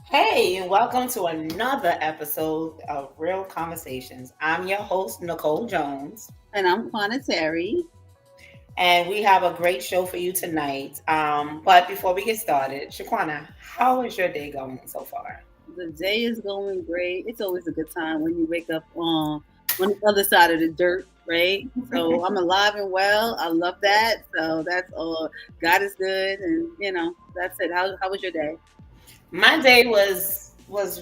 Hey, and welcome to another episode of Real Conversations. I'm your host, Nicole Jones, And I'm Terry. and we have a great show for you tonight. But before we get started, Shaquana, how is your day going so far? The day is going great. It's always a good time when you wake up on the other side of the dirt, right? So I'm alive and well. I love that. So that's all. God is good, and that's it. How was your day? My day was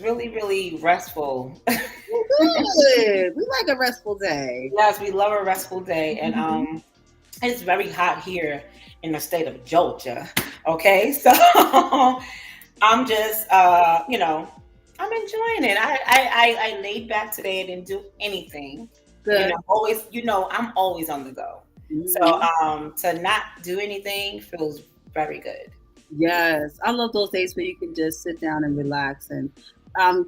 really restful. Good. We like a restful day. Yes, we love a restful day, and Mhm. it's very hot here in the state of Georgia. Okay, so I'm just, I'm enjoying it. I laid back today. I didn't do anything. Good. I'm always on the go. So Mhm. to not do anything feels very good. Yes, I love those days where you can just sit down and relax and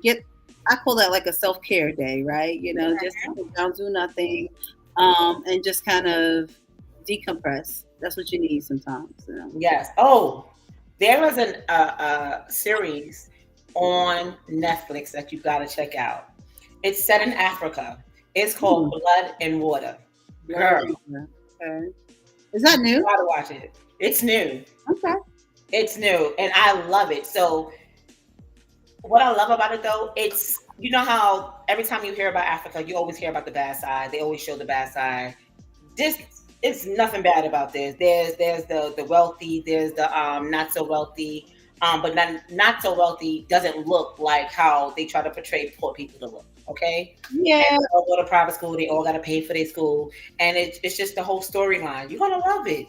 get. I call that like a self care day, right? Just to sit down, do nothing, and just kind of decompress. That's what you need sometimes. Yes. Oh, there was a series on Netflix that you got to check out. It's set in Africa. It's called Hmm. Blood and Water. Blood Girl, and water. Okay. Is that you new? gotta watch it. It's new. Okay. It's new, and I love it. So what I love about it though, it's you know how every time you hear about Africa, you always hear about the bad side. They always show the bad side. This it's nothing bad about this. There's the wealthy, there's the not so wealthy. But not so wealthy doesn't look like how they try to portray poor people to look. Okay, and Yeah, they all go to private school. They all got to pay for their school, and it's just the whole storyline. You're gonna love it.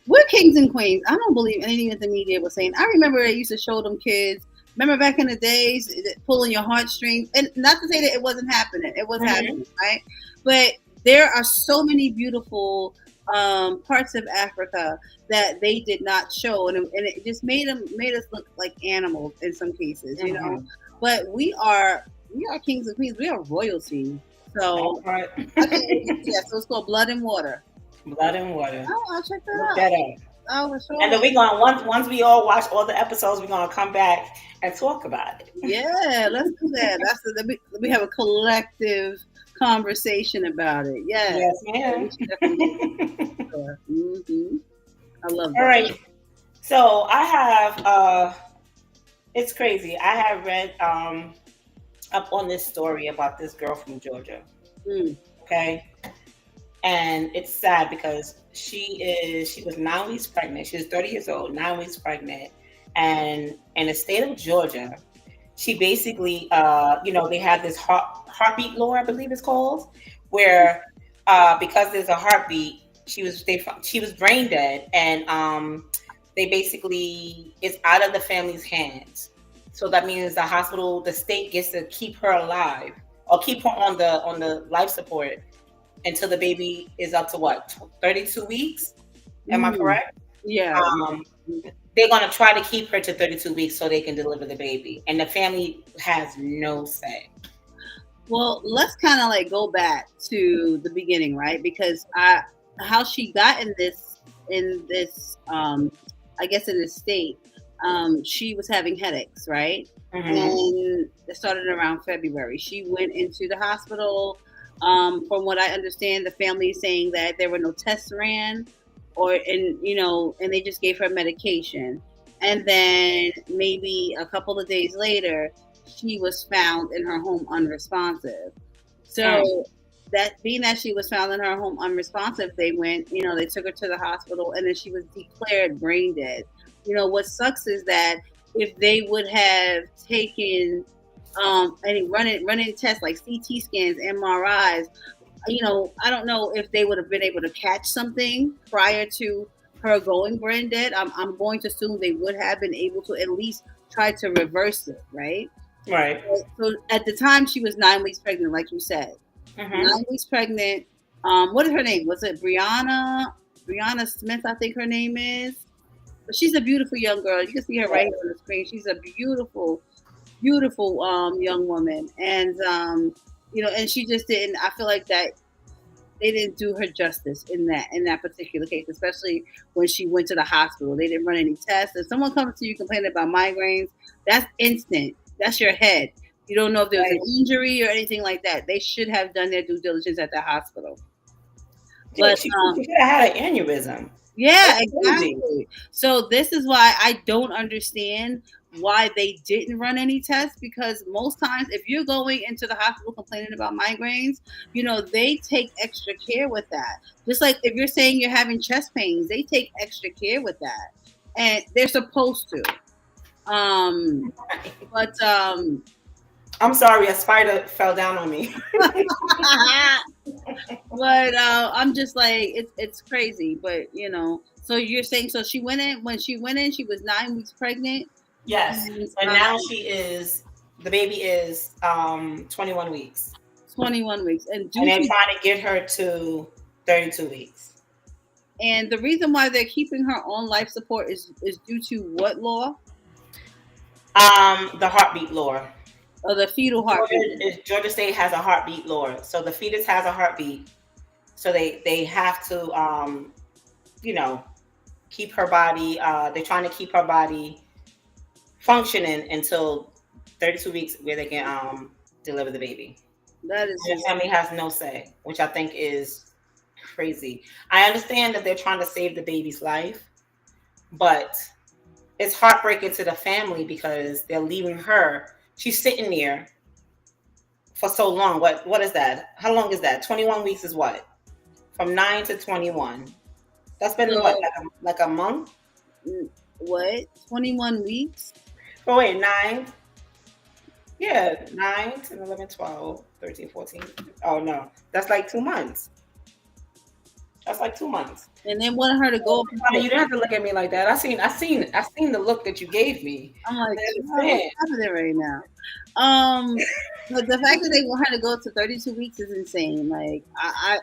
we're kings and queens. I don't believe anything that the media was saying. I remember they used to show them kids. Remember back in the days, pulling your heartstrings, and not to say that it wasn't happening. It was Hmm. happening, right? But there are so many beautiful parts of Africa that they did not show, and it just made us look like animals in some cases. Hmm. But we are kings and queens. We are royalty. All So right. I can't wait to see that. So it's called Blood and Water. Blood and water. Oh, I'll check that Look out. that up. Oh, for And then sure. we're gonna once we all watch all the episodes, we're gonna come back and talk about it. Yeah, let's do that. Let me have a collective conversation about it. Yes, Yes, yeah, we ma'am. should definitely do that. I love All that. right. So I have it's crazy. I have read up on this story about this girl from Georgia. Mm, Okay. And it's sad because she was 9 weeks pregnant. She was 30 years old, 9 weeks pregnant. And in the state of Georgia, she basically they have this heartbeat law, I believe it's called, where because there's a heartbeat, she was brain dead, and they basically it's out of the family's hands. So that means the state gets to keep her alive or keep her on the life support until the baby is up to what, 32 weeks. Am I mm, correct? yeah. um they're going to try to keep her to 32 weeks so they can deliver the baby, and the family has no say. Well, let's kind of like go back to the beginning, right? Because how she got in this, I guess in this state, she was having headaches, right? Hmm. And it started around February. She went into the hospital. From what I understand, the family is saying that there were no tests ran, and they just gave her medication. And then maybe a couple of days later, she was found in her home unresponsive. Mm. So that being that she was found in her home unresponsive, they took her to the hospital, and then she was declared brain dead. What sucks is that if they would have taken any running tests like CT scans, MRIs, I don't know if they would have been able to catch something prior to her going brain dead. I'm going to assume they would have been able to at least try to reverse it, right? Right. So at the time, she was 9 weeks pregnant, like you said. Hmm. 9 weeks pregnant. What is her name? Was it Brianna? Brianna Smith, I think her name is. But she's a beautiful young girl. You can see her right here on the screen. She's a beautiful, beautiful young woman, and she just didn't. I feel like that they didn't do her justice in that particular case, especially when she went to the hospital. They didn't run any tests. If someone comes to you complaining about migraines, that's instant. That's your head. You don't know if there was an Right. injury or anything like that. They should have done their due diligence at the hospital. Yeah, But she could have had an aneurysm. yeah, That's crazy. exactly. So this is why I don't understand why they didn't run any tests, because most times if you're going into the hospital complaining about migraines, they take extra care with that. Just like if you're saying you're having chest pains, they take extra care with that. And they're supposed to. Um but I'm sorry, a spider fell down on me. but I'm just like it's crazy. But so you're saying, so she went in when she went in, she was 9 weeks pregnant. Yes, And and now the baby is 21 weeks, 21 weeks. And and due they're to trying to get her to 32 weeks. and the reason why they're keeping her on life support is due to what law? The heartbeat law. Or the fetal heartbeat. Georgia State has a heartbeat law, so the fetus has a heartbeat, so they have to you know keep her body. They're trying to keep her body functioning until 32 weeks, where they can deliver the baby. That is And the just family has no say, which I think is crazy. I understand that they're trying to save the baby's life, but it's heartbreaking to the family because they're leaving her. She's sitting there for so long. What is that? How long is that? 21 weeks is what? From 9 to 21. That's been what, so like a month? what? 21 weeks? Oh wait, 9. Yeah, 9, 10, 11, 12, 13, 14. Oh no, that's like 2 months. That's like 2 months. And then wanted her to go up Honey, into you don't have to look at me like that. I seen the look that you gave me. I'm like, I "Child, what's understand. happening right now?" But the fact that they want her to go to 32 weeks is insane. Like, now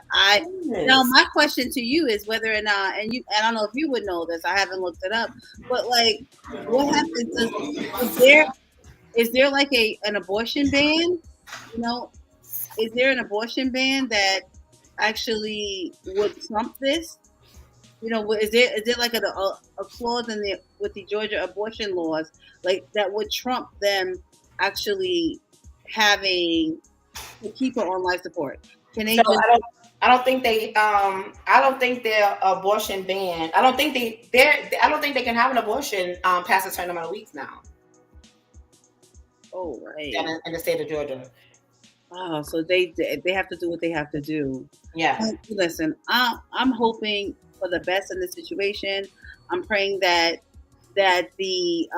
Yes. my question to you is whether or not, and I don't know if you would know this. I haven't looked it up, but like, what happens? Is there is there like an abortion ban? You know, is there an abortion ban that actually would trump this? Is there like a clause in the with the Georgia abortion laws like that would trump them actually having to keep her on life support? Can they So just I don't think their abortion ban. I don't think they can have an abortion past a certain amount of weeks now. oh right. In the state of Georgia. Oh, so they have to do what they have to do. Yeah. Listen, I'm hoping for the best in this situation. I'm praying that the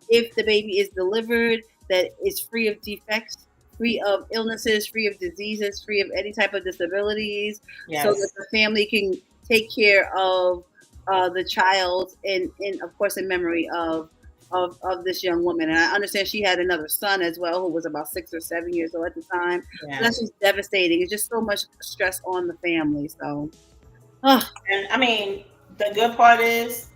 if the baby is delivered, that it's free of defects, free of illnesses, free of diseases, free of any type of disabilities, so that Yes. the family can take care of the child, in of course in memory of this young woman. And I understand she had another son as well who was about 6 or 7 years old at the time. So Yeah. that's just devastating. It's just so much stress on the family. So, oh, And I mean, the good part is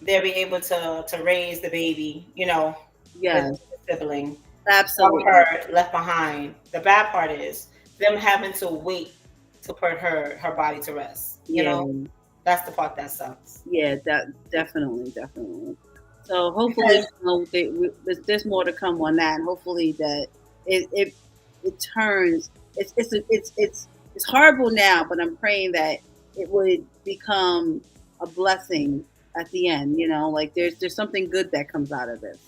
they'll be able to raise the baby, with yes, the sibling of absolutely. her left behind. The bad part is them having to wait to put her body to rest. Yeah, That's the part that sucks. yeah, that definitely, definitely. So hopefully, Because there's more to come on that. And hopefully that it turns. It's horrible now, but I'm praying that it would become a blessing at the end. Like there's something good that comes out of this.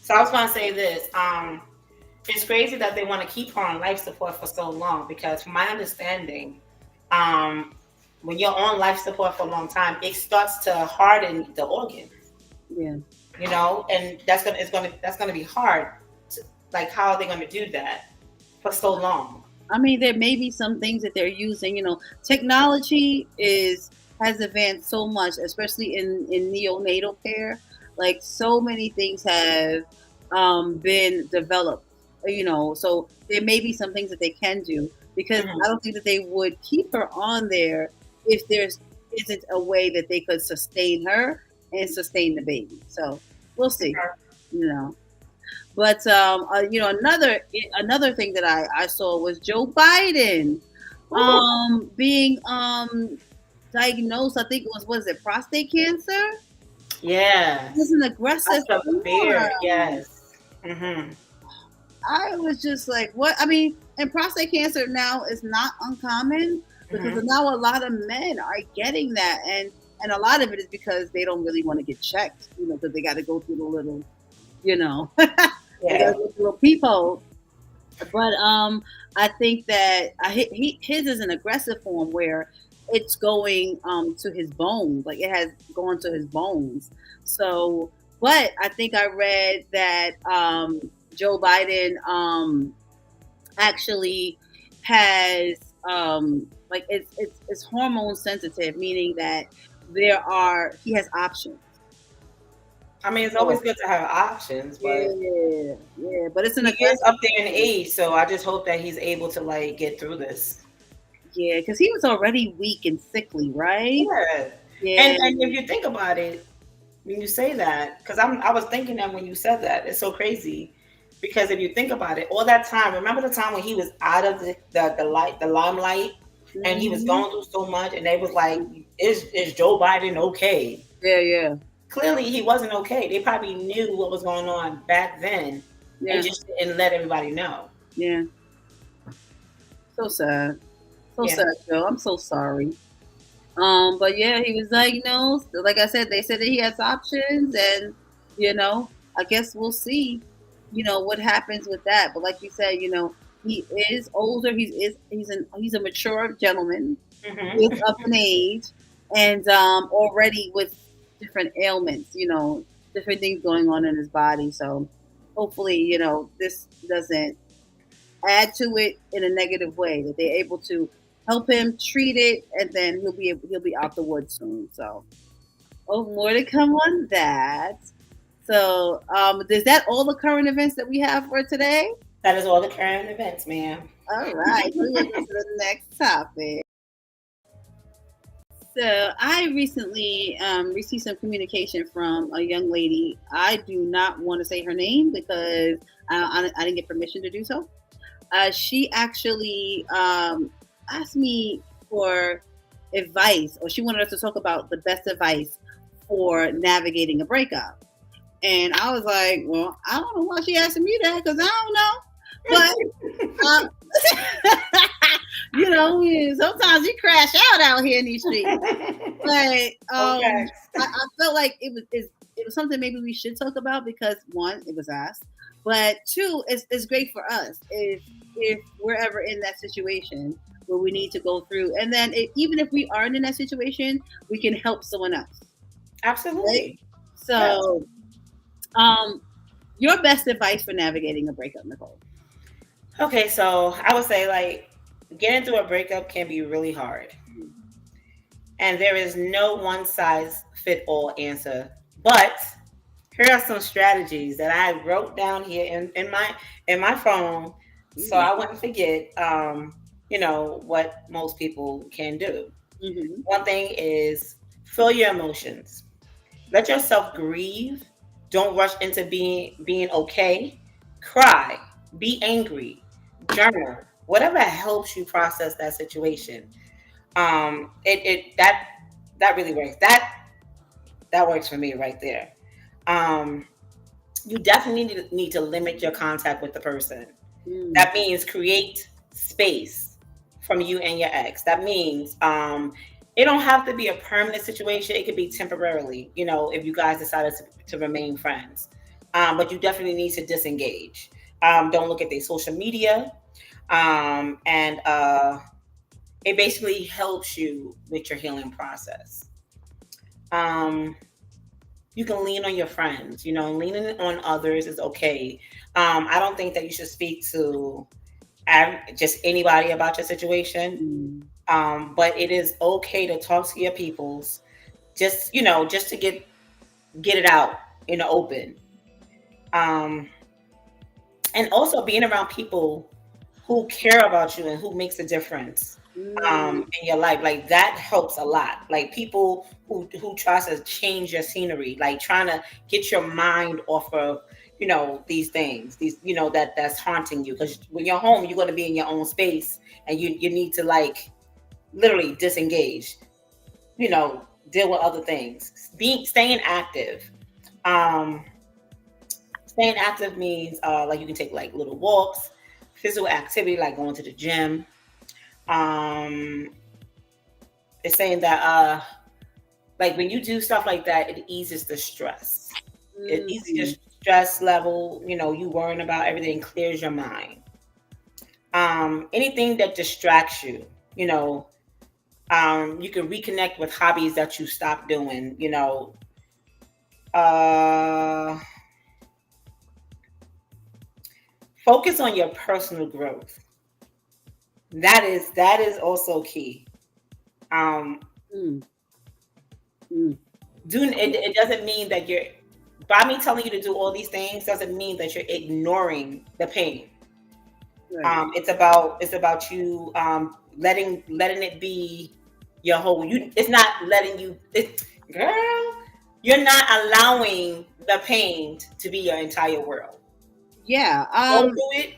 so I was gonna say this. It's crazy that they want to keep her on life support for so long because from my understanding, um, when you're on life support for a long time, it starts to harden the organ. Yeah. And that's gonna be hard. Like, how are they gonna do that for so long? I mean, there may be some things that they're using. Technology has advanced so much, especially in neonatal care. Like so many things have been developed. So there may be some things that they can do because Mhm. I don't think that they would keep her on there if there isn't a way that they could sustain her and sustain the baby. So we'll see. You know. But another thing that I saw was Joe Biden Ooh, being diagnosed. I think it was, what is it, prostate cancer? It was yes, an that's aggressive severe. form. Yes. Mm-hmm. I was just like, what? I mean, and prostate cancer now is not uncommon because Mm-hmm. now a lot of men are getting that, and a lot of it is because they don't really want to get checked, because they got to go through the little, they got to Yeah. go through the little peephole. But I think that his is an aggressive form where it's going to his bones, like it has gone to his bones. So, but I think I read that Joe Biden actually has like it's hormone sensitive, meaning that he has options. I mean, it's always So good to have options, but yeah, but it's an he is aggressive up there in form. age, so I just hope that he's able to like get through this. Yeah, because he was already weak and sickly, right? Yeah. Yeah. And if you think about it, when you say that, because I was thinking that when you said that, it's so crazy. Because if you think about it, all that time, remember the time when he was out of the limelight, and he was Hmm. going through so much, and they was like, "Is Joe Biden okay?" Yeah, yeah, Clearly, he wasn't okay. They probably knew what was going on back then, and yeah, just didn't let everybody know. yeah. So sad. So Yeah. sad, Joe. I'm so sorry. But yeah, he was diagnosed. Like I said, they said that he has options, and I guess we'll see, what happens with that. But like you said, he is older. He's a mature gentleman. He is Hmm. up in age, and already with different ailments, different things going on in his body. So hopefully, this doesn't add to it in a negative way. That they're able to help him treat it, and then he'll be out the woods soon. So, oh, more to come on that. So, is that all the current events that we have for today? That is all the current events, ma'am. All right, so we'll go to the next topic. So I recently received some communication from a young lady. I do not want to say her name because I didn't get permission to do so. She actually asked me for advice, or she wanted us to talk about the best advice for navigating a breakup. And I was like, well, I don't know why she asking me that because I don't know. But uh, sometimes you crash out here in these streets. But Okay. I felt like it was something maybe we should talk about because one, it was asked, but two, it's great for us if we're ever in that situation where we need to go through, and then even if we aren't in that situation, we can help someone else, right? Absolutely. Yes. So, um, your best advice for navigating a breakup, Nicole? Okay, so I would say like getting through a breakup can be really hard. And there is no one size fit all answer. But here are some strategies that I wrote down here in my phone so Mm-hmm. I wouldn't forget what most people can do. Mm-hmm. One thing is feel your emotions. Let yourself grieve. Don't rush into being okay. Cry. Be angry. Journal. Whatever helps you process that situation. That really works. That works for me right there. Um, you definitely need to limit your contact with the person. Mm-hmm. That means create space from you and your ex. That means it don't have to be a permanent situation. It could be temporarily, if you guys decided to remain friends. But you definitely need to disengage. Don't look at their social media. And it basically helps you with your healing process. Um, you can lean on your friends. Leaning on others is okay. I don't think that you should speak to just anybody about your situation. But it is okay to talk to your peoples, just to get it out in the open. Um, and also being around people who care about you and who makes a difference Mm-hmm. in your life, like that helps a lot. Like people who tries to change your scenery, like trying to get your mind off of these things, these that's haunting you, because when you're home you're going to be in your own space, and you need to like literally disengage, deal with other things, being staying active. um Staying active means like you can take like little walks, physical activity like going to the gym. Um, it's saying that like when you do stuff like that, it eases the stress. It eases your Mm-hmm. stress level. You know, you worrying about everything clears your mind. Anything that distracts you, you know, you can reconnect with hobbies that you stopped doing. You know, uh, focus on your personal growth. That is also key. Um, Mm-hmm. it doesn't mean that you're by me telling you to do all these things doesn't mean that you're ignoring the pain. Right. It's about you letting it be your whole. You it's not letting you. Girl, you're not allowing the pain to be your entire world. Yeah. Go through it,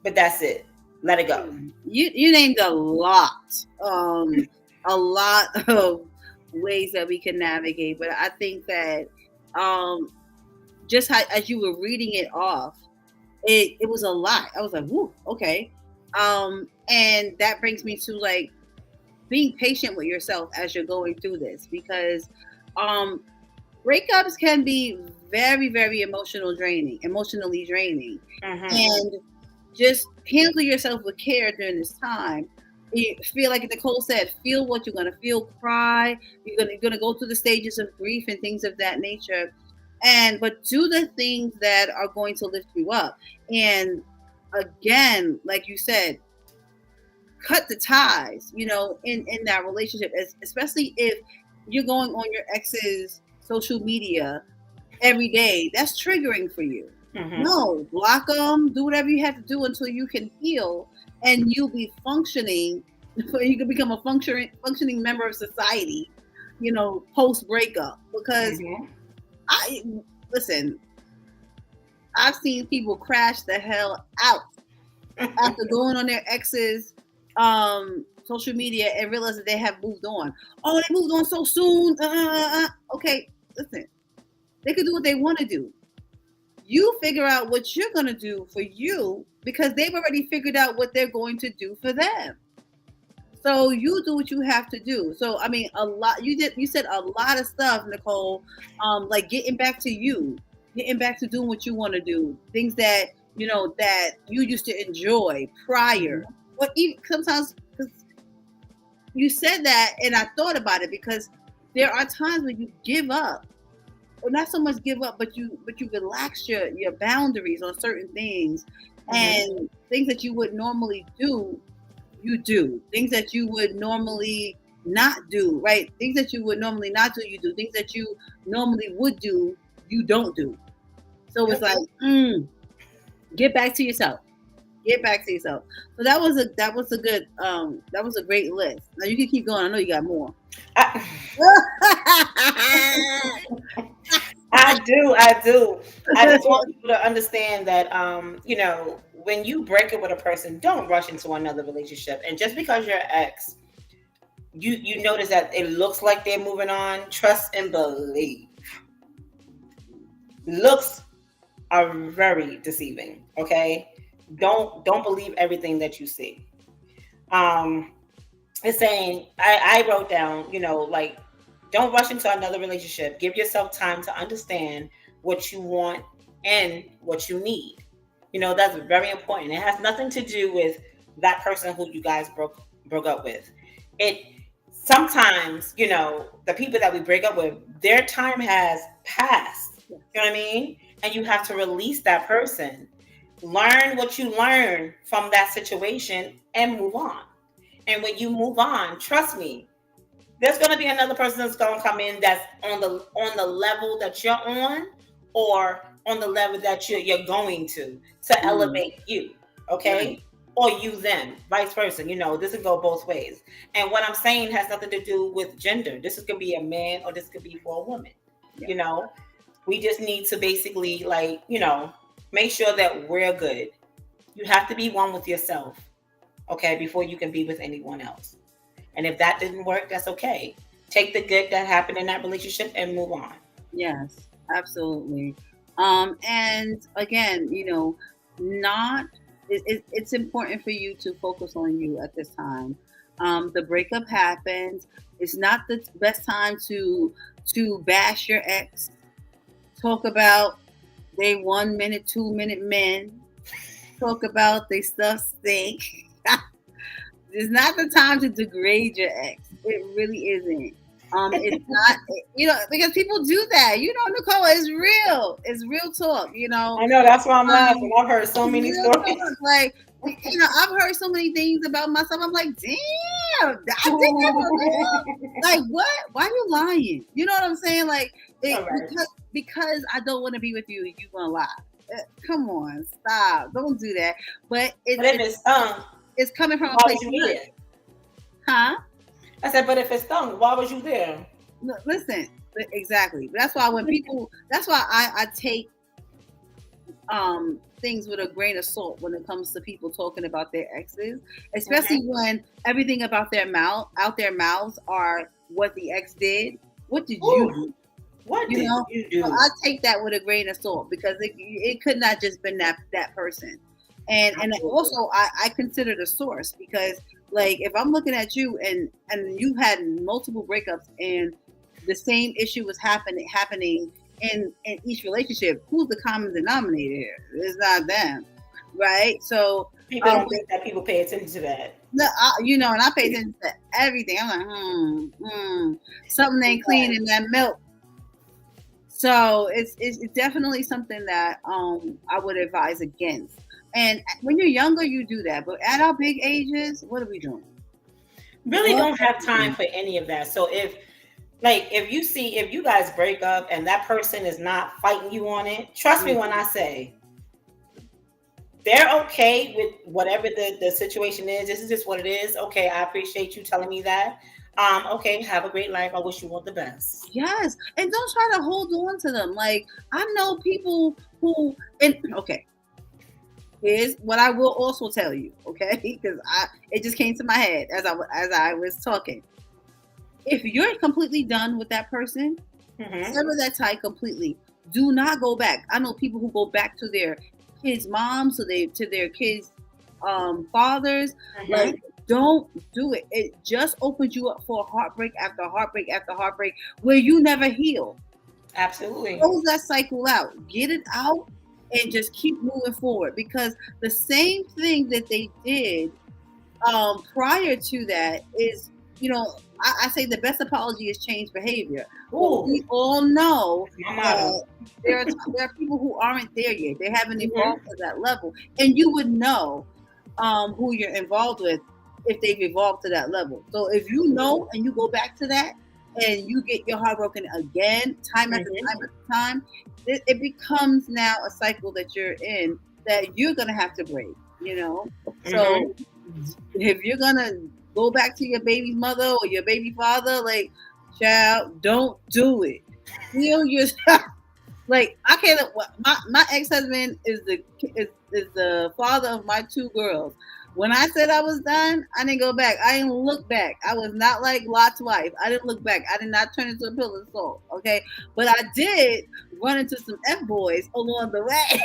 but that's it. Let it go. You named a lot of ways that we can navigate, but I think that um just how, as you were reading it off, it was a lot. I was like, whoo, okay. And that brings me to like being patient with yourself as you're going through this, because um breakups can be very, very emotionally draining. Mm-hmm. And just handle yourself with care during this time. You feel like Nicole said, feel what you're gonna feel, cry. You're gonna go through the stages of grief and things of that nature. And but do the things that are going to lift you up. And again, like you said, cut the ties, in that relationship, especially if you're going on your ex's social media every day. That's triggering for you. Mm-hmm. No, block them, do whatever you have to do until you can heal, and you'll be functioning. You can become a functioning member of society, post breakup. Because Mm-hmm. I listen, I've seen people crash the hell out after going on their ex's social media and realize that they have moved on. Oh, they moved on so soon. Okay, listen, they can do what they want to do. You figure out what you're going to do for you, because they've already figured out what they're going to do for them. So you do what you have to do. So I mean, a lot you said a lot of stuff, Nicole. Like getting back to you, getting back to doing what you want to do, things that that you used to enjoy prior. What even sometimes, because you said that, and I thought about it, because there are times when you give up, or not so much give up, but you relax your boundaries on certain things, Mm-hmm. and things that you would normally do, you do. Things that you would normally not do, right? Things that you would normally not do, you do. Things that you normally would do, you don't do. So it's Yep. like, get back to yourself. Get back to yourself. So that was a great list. Now you can keep going. I know you got more. I, I do. I do. I just want people to understand that, when you break up with a person, don't rush into another relationship. And just because your ex, you notice that it looks like they're moving on, trust and believe. Looks are very deceiving. Okay, don't believe everything that you see. Um, it's saying I wrote down, like don't rush into another relationship. Give yourself time to understand what you want and what you need. That's very important. It has nothing to do with that person who you guys broke up with. It sometimes, the people that we break up with, their time has passed. You know what I mean? And you have to release that person. Learn what you learn from that situation and move on. And when you move on, trust me, there's going to be another person that's going to come in that's on the level that you're on, or on the level that you're going to Mm, elevate you. right. Okay, or you them, vice versa. This can go both ways. And what I'm saying has nothing to do with gender. This is going to be a man, or this could be for a woman. Yeah. you know we just need to basically, like, make sure that we're good. You have to be one with yourself, okay, before you can be with anyone else. And if that didn't work, that's okay. Take the good that happened in that relationship and move on. Yes, absolutely. And again, not it's important for you to focus on you at this time. The breakup happened. It's not the best time to bash your ex. Talk about they 1 minute, 2 minute men. Talk about they stuff stink. It's not the time to degrade your ex. It really isn't. It's not, because people do that. Nicole, it's real. It's real talk. I know, that's why I'm laughing. Um, I've heard so it's many real stories. talk. Like, I've heard so many things about myself. I'm like, damn, I did that for real. Like, what? Why are you lying? You know what I'm saying? Like, All right. because I don't want to be with you, you gonna lie. Come on, stop. Don't do that. But But if it's stung, it's coming from a why place was you of good. there? Huh? I said, but if it's stung, why was you there? Listen, exactly. That's why I take things with a grain of salt when it comes to people talking about their exes, especially when everything about their mouths are what the ex did. What did you Ooh, do? what You did know, you so do? I take that with a grain of salt because it could not just been that person. And Absolutely. also I consider the source because like if I'm looking at you and you had multiple breakups and the same issue was happening in each relationship, who's the common denominator here? It's not them, right? So People don't think that people pay attention to that. no, and I pay attention to everything. I'm like, something ain't clean in that milk. So it's definitely something that I would advise against. And when you're younger, you do that. But at our big ages, what are we doing? Really What don't are have we time doing? for any of that. So if you guys break up and that person is not fighting you on it, trust me when I say they're okay with whatever the situation is. This is just what it is. Okay, I appreciate you telling me that. Okay, have a great life. I wish you all the best. Yes, and don't try to hold on to them. Like I know people who, and okay, here's what I will also tell you. Okay, because it just came to my head as I was talking. If you're completely done with that person, Hmm. sever that tie completely. Do not go back. I know people who go back to their kids' moms, to their kids' fathers. Like, Hmm. don't do it. It just opens you up for heartbreak after heartbreak after heartbreak where you never heal. Absolutely. Close that cycle out. Get it out and just keep moving forward because the same thing that they did prior to that is, I say the best apology is change behavior. But Ooh, we all know that's my motto. that there are people who aren't there yet. They haven't Hmm. evolved to that level, and you would know who you're involved with if they've evolved to that level. So if you know and you go back to that and you get your heart broken again, time after time Hmm. after time, it becomes now a cycle that you're in that you're gonna have to break. So Hmm. if you're gonna go back to your baby's mother or your baby father, like, child, don't do it. Heal yourself. Like I can't. My ex husband is the father of my two girls. When I said I was done, I didn't go back. I didn't look back. I was not like Lot's wife. I didn't look back. I did not turn into a pillar of salt. Okay, but I did run into some f boys along the way.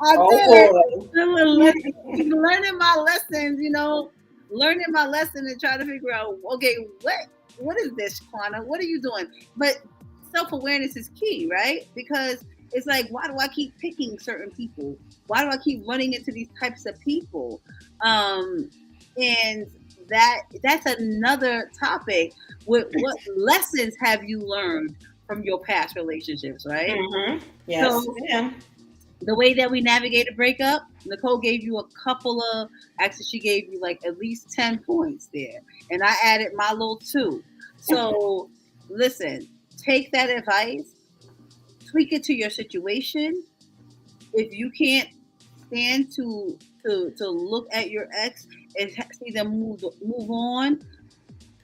I Oh did. boy. Learning my lessons, learning my lesson and trying to figure out, okay, what is this, Quana? What are you doing? But self awareness is key, right? Because it's like, why do I keep picking certain people? Why do I keep running into these types of people? And that's another topic. What lessons have you learned from your past relationships, right? Hmm. Yes, So ma'am. the way that we navigate a breakup, Nicole gave you a couple of, actually, she gave you like at least 10 points there. And I added my little two. So listen, take that advice, tweak it to your situation. If you can't stand to look at your ex and see them move on,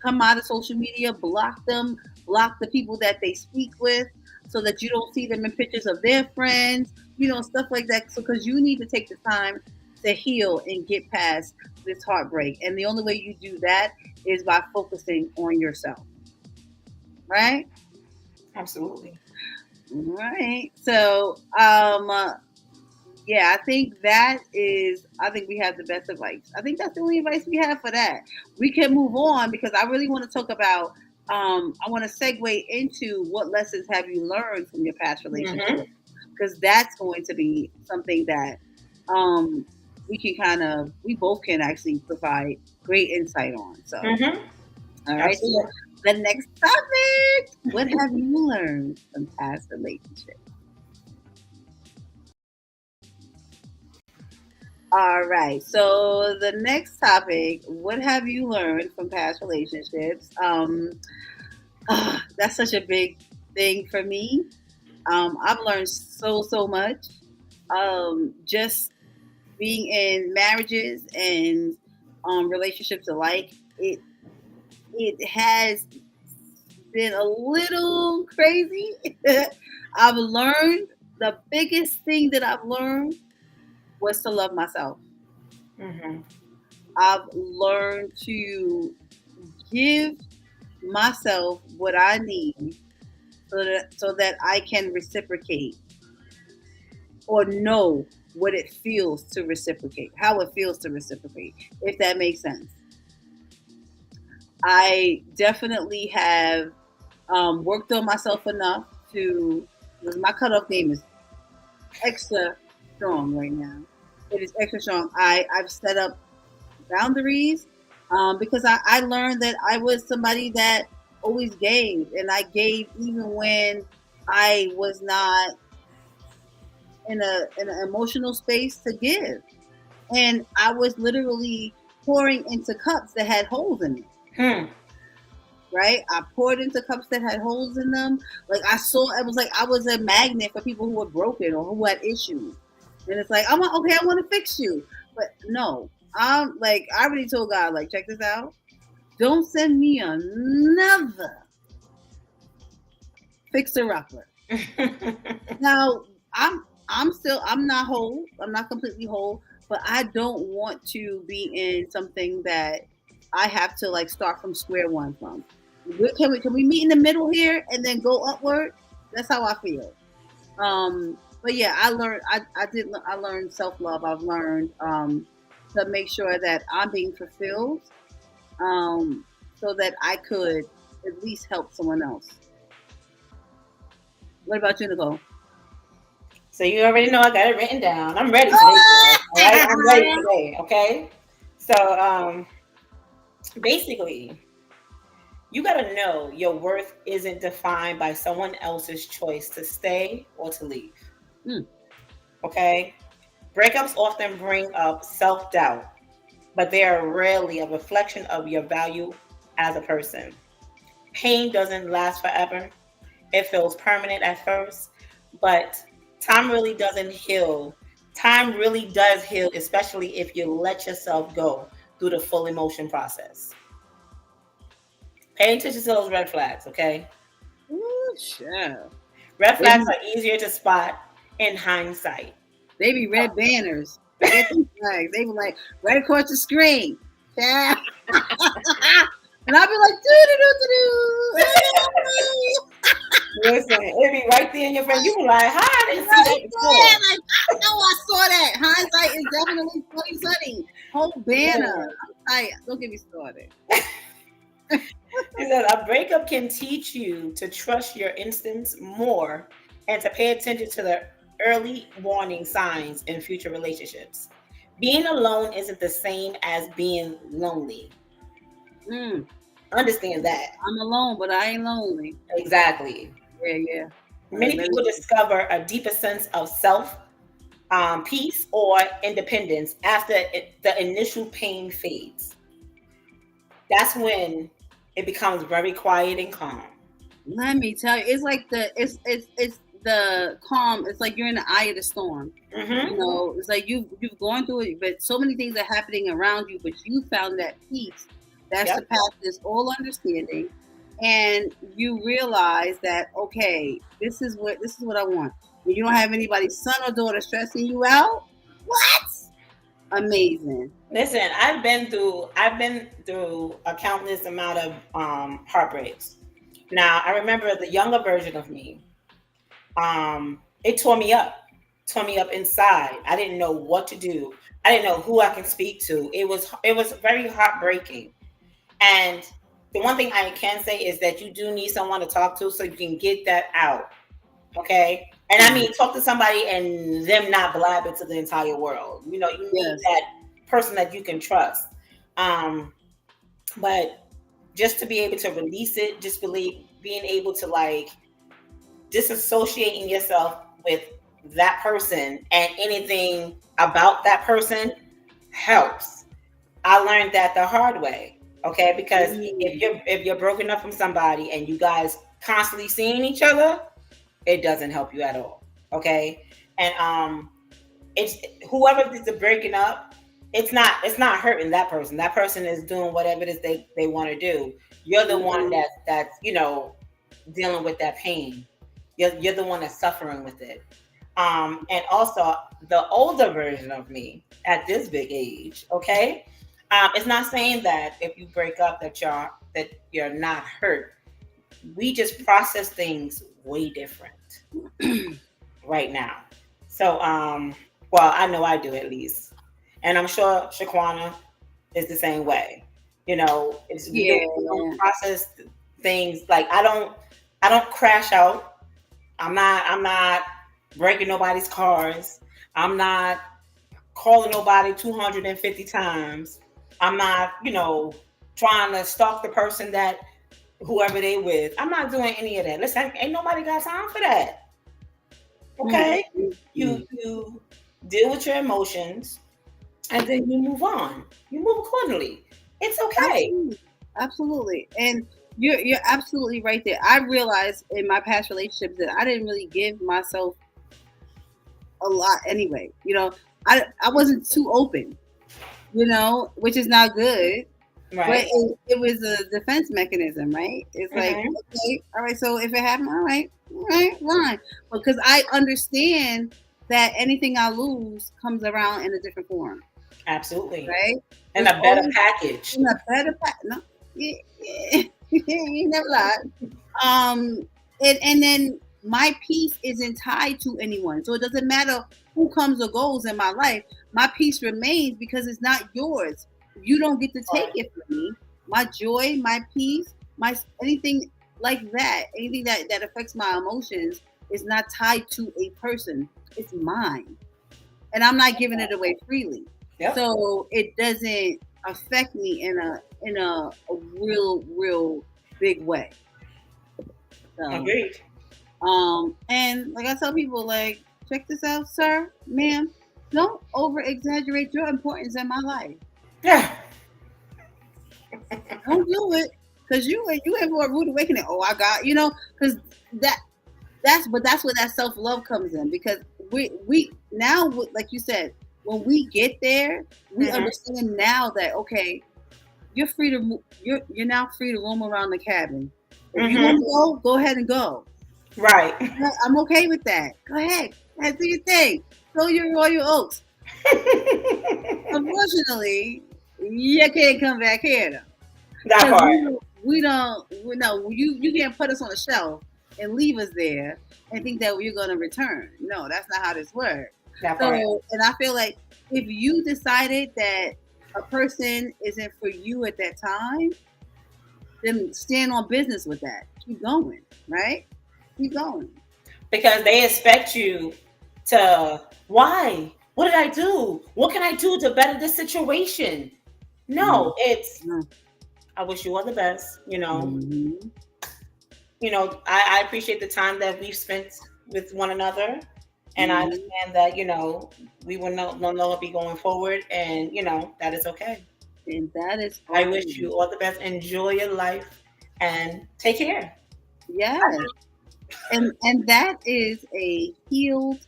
come out of social media, block them, block the people that they speak with so that you don't see them in pictures of their friends, stuff like that. So, because you need to take the time to heal and get past this heartbreak. And the only way you do that is by focusing on yourself, right? Absolutely. Right. So, yeah, I think I think we have the best advice. I think that's the only advice we have for that. We can move on because I really want to talk about, I want to segue into what lessons have you learned from your past Mm-hmm. relationship? Because that's going to be something that, um, we both can actually provide great insight on. So, Mm-hmm. all right. So, Absolutely. the next topic, what have you learned from past relationships? All right. So the next topic, what have you learned from past relationships? That's such a big thing for me. I've learned so much. Just being in marriages and relationships alike, it has been a little crazy. I've learned the biggest thing that I've learned was to love myself. Mm-hmm. I've learned to give myself what I need so that I can reciprocate or know what it feels to reciprocate, how it feels to reciprocate, if that makes sense. I definitely have worked on myself enough to, because my cutoff game is extra strong right now. It is extra strong. I've set up boundaries because I learned that I was somebody that always gave, and I gave even when I was not in an emotional space to give, and I was literally pouring into cups that had holes in them. Hmm. Right, I poured into cups that had holes in them. Like I saw, it was like I was a magnet for people who were broken or who had issues, and it's like okay, I want to fix you, but no, I'm like I already told God, like, check this out. Don't send me another fixer upper. Now I'm not whole. I'm not completely whole, but I don't want to be in something that I have to like start from square one from. Can we meet in the middle here and then go upward? That's how I feel. But yeah, I learned self love. I've learned to make sure that I'm being fulfilled, um, so that I could at least help someone else. What about you, Nicole? So you already know I got it written down. I'm ready today, girl. All right, I'm ready today. Okay. So basically, you got to know your worth isn't defined by someone else's choice to stay or to leave. Mm, Okay. Breakups often bring up self doubt, but they are rarely a reflection of your value as a person. Pain doesn't last forever. It feels permanent at first, but time really doesn't heal. Time really does heal, especially if you let yourself go through the full emotion process. Pay attention to those red flags, okay? ooh, sure. Red They flags be, are easier to spot in hindsight. they be red banners. Forget these flags. They be like right across the screen. Yeah. And I'll be like, doo doo doo doo doo. Listen, it be right there in your face. You be like, "Hi, I didn't see Right that there. before." Like, I know I saw that. Hindsight is definitely 2020. Whole banner. Yeah. I'm tired. Don't get me started. It says a breakup can teach you to trust your instincts more and to pay attention to the early warning signs in future relationships. Being alone isn't the same as being lonely. Mm, Understand that. I'm alone, but I ain't lonely. Exactly. Yeah, yeah. Many Very people true. discover a deeper sense of self, peace, or independence after the initial pain fades. That's when it becomes very quiet and calm. Let me tell you, it's like it's the calm. It's like you're in the eye of the storm. You Hmm. know, it's like you've gone through it, but so many things are happening around you, but you found that peace that Yep. surpasses all understanding, and you realize that okay, this is what I want. When you don't have anybody, son or daughter, stressing you out. What? Amazing. Listen, I've been through a countless amount of heartbreaks. Now I remember the younger version of me. It tore me up inside. I didn't know what to do. I didn't know who I can speak to. It was very heartbreaking. And the one thing I can say is that you do need someone to talk to so you can get that out. Okay. And I mean, talk to somebody and them not blab it to the entire world. You need Yes. that person that you can trust. Um, but just to be able to release it, just being able to like disassociating yourself with that person and anything about that person helps. I learned that the hard way. Okay, because Mm. if you're broken up from somebody and you guys constantly seeing each other, it doesn't help you at all. Okay, and it's whoever is the breaking up. It's not hurting that person. That person is doing whatever it is they want to do. You're the one Mhm. that's dealing with that pain. You're the one that's suffering with it. And also the older version of me at this big age, okay? It's not saying that if you break up that you're not hurt. We just process things way different right now. So well, I know I do at least. And I'm sure Shaquana is the same way. It's we don't Yeah. process things like I don't crash out. I'm not breaking nobody's cars. I'm not calling nobody 250 times. I'm not, trying to stalk the person that whoever they with. I'm not doing any of that. Listen, ain't nobody got time for that. Okay? You Mm-hmm. you deal with your emotions and then you move on. You move accordingly. It's okay. Absolutely, absolutely, and you're absolutely right there. I realized in my past relationships that I didn't really give myself a lot anyway. I wasn't too open. Which is not good. But Right? it was a defense mechanism, right? It's like, Hmm. okay, all right, so if it happened, all right, fine. Because I understand that anything I lose comes around in a different form, Absolutely. right? And There's a better always package. in a better no, yeah, yeah. You never lied. And then my peace isn't tied to anyone, so it doesn't matter who comes or goes in my life. My peace remains because it's not yours. You don't get to take Right. it from me. My joy, my peace, my anything like that, anything that affects my emotions is not tied to a person. It's mine, and I'm not giving it away freely. Yep. So it doesn't affect me in a real big way. So Agreed. and like I tell people, like, check this out, sir, ma'am, don't over exaggerate your importance in my life. Yeah. Don't do it, because you in for a rude awakening. Oh, I got because that that's where that self love comes in, because we now, like you said, when we get there, we Hmm. understand now that, okay, you're now free to roam around the cabin. If you Hmm. want to go ahead and go. Right. I'm okay with that. Go ahead, do your thing. Sow your royal oats. Unfortunately, you can't come back here though, That because part. we don't. We know you can't put us on a shelf and leave us there and think that we're gonna return. No, that's not how this works. That part. So, and I feel like if you decided that a person isn't for you at that time, then stand on business with that. Keep going, right? Keep going. Because they expect you to, why? What did I do? What can I do to better this situation? Mm-hmm. No, it's, I wish you all the best. Mm-hmm. I appreciate the time that we've spent with one another. And I Mm-hmm. understand that, we will no longer be going forward, and that is okay. And that is I wish okay. you all the best. Enjoy your life and take care. Yes. And that is a healed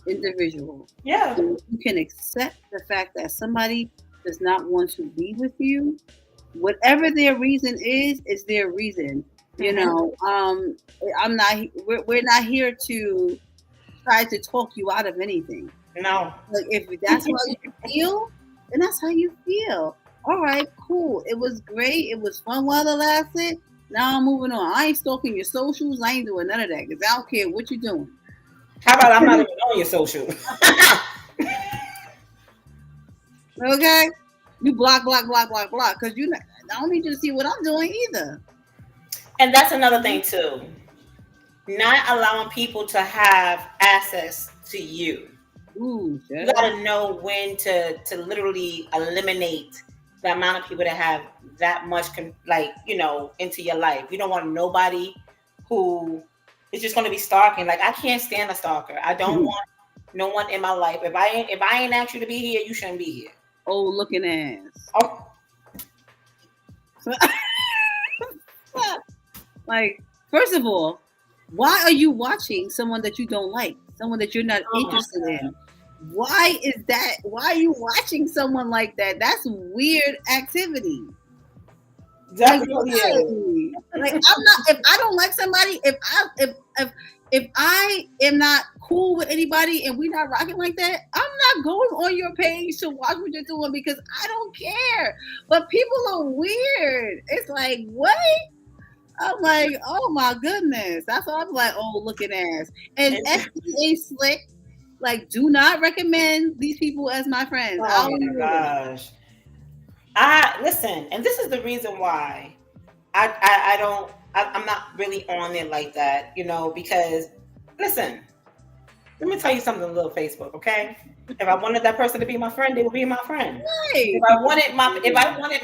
individual. Yeah. And you can accept the fact that somebody does not want to be with you. Whatever their reason is their reason. Hmm. I'm not. We're not here to try to talk you out of anything. No. Like, if that's how you feel, then that's how you feel. All right, cool. It was great. It was fun while it lasted. Now I'm moving on. I ain't stalking your socials. I ain't doing none of that because I don't care what you're doing. How about I'm not even on your social? Okay? You block, block, block, block, block. Because I don't need you to see what I'm doing either. And that's another thing too. Not allowing people to have access to you. Ooh, You shit. gotta know when to literally eliminate the amount of people that have that much into your life. You don't want nobody who is just going to be stalking. Like, I can't stand a stalker. I don't want no one in my life. If I ain't asked you to be here, you shouldn't be here. Old looking ass. Oh. Like, first of all, why are you watching someone that you don't like? Someone that you're not interested in? Why is that? Why are you watching someone like that? That's weird activity. Definitely. Like I'm not. If I don't like somebody, if I am not cool with anybody and we're not rocking like that, I'm not going on your page to watch what you're doing because I don't care. But people are weird. It's like, what? I'm like, oh my goodness. That's why I'm like, oh, looking ass. And FBA slick. Like, do not recommend these people as my friends. Oh my gosh. I listen, and this is the reason why I'm not really on it like that, because listen, let me tell you something, little Facebook, okay? If I wanted that person to be my friend, they would be my friend. Right. If I wanted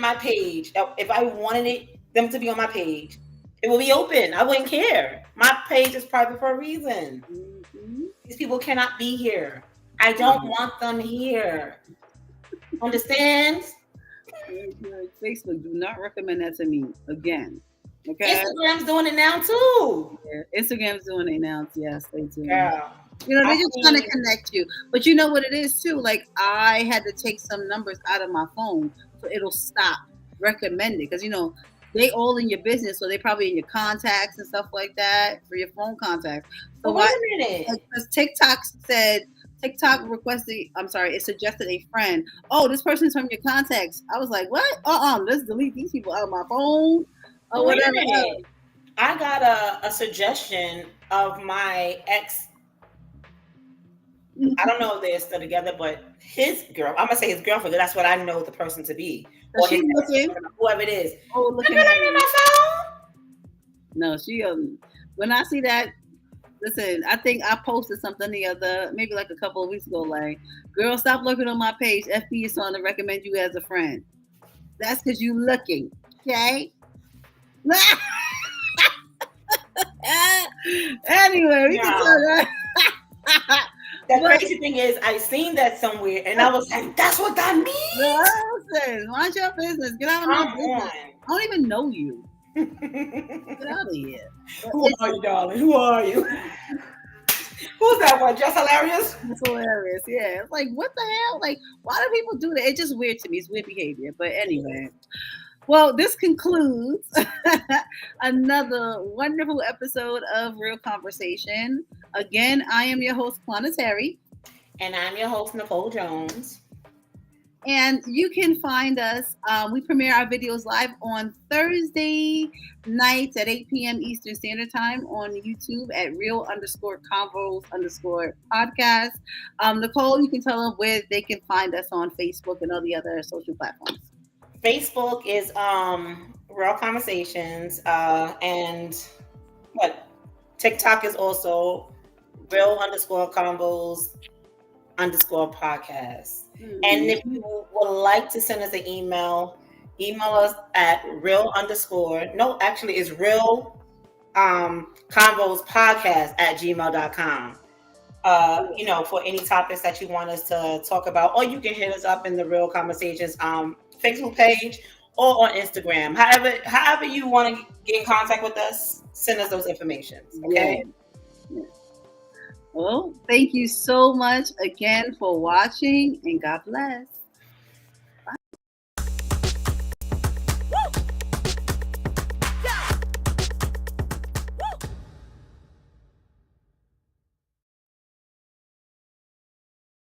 my page, if I wanted them to be on my page, it would be open. I wouldn't care. My page is private for a reason. Mm-hmm. These people cannot be here. I don't want them here. Understand? Facebook, do not recommend that to me again. Okay. Instagram's doing it now too. Yeah, Instagram's doing it now. Yes, they do. Yeah. They're just trying to connect you. But you know what it is too? Like, I had to take some numbers out of my phone so it'll stop recommending. Because, they all in your business. So they probably in your contacts and stuff like that for your phone contacts. So wait a minute. Because TikTok it suggested a friend. Oh, this person's from your contacts. I was like, what? Let's delete these people out of my phone or whatever. I got a suggestion of my ex. I don't know if they're still together, but his girl, I'm gonna say his girlfriend, that's what I know the person to be. Or his whoever it is. Oh, looking at my phone? No, she when I see that, listen, I think I posted something maybe like a couple of weeks ago, like, girl, stop looking on my page. FB is trying to recommend you as a friend. That's because you looking, okay? Anyway, we can talk about the crazy thing is, I seen that somewhere, and I was like, "That's what that means." Listen, mind your business. Get out of my business. I don't even know you. Get out of here. Who are you, darling? Who are you? Who's that one? Just hilarious. It's hilarious. Yeah. It's like, what the hell? Like, why do people do that? It's just weird to me. It's weird behavior. But anyway. Well, this concludes another wonderful episode of Real Conversation. Again, I am your host, Planetary. And I'm your host, Nicole Jones. And you can find us. We premiere our videos live on Thursday nights at 8 p.m. Eastern Standard Time on YouTube at real_convos_podcast. Nicole, you can tell them where they can find us on Facebook and all the other social platforms. Facebook is Real Conversations, and TikTok is also real_convos_podcast. Mm-hmm. And if you would like to send us an email us at it's real convospodcast@gmail.com. For any topics that you want us to talk about, or you can hit us up in the Real Conversations Facebook page or on Instagram. However you want to get in contact with us, send us those informations. Okay. Yeah. Well, thank you so much again for watching, and God bless.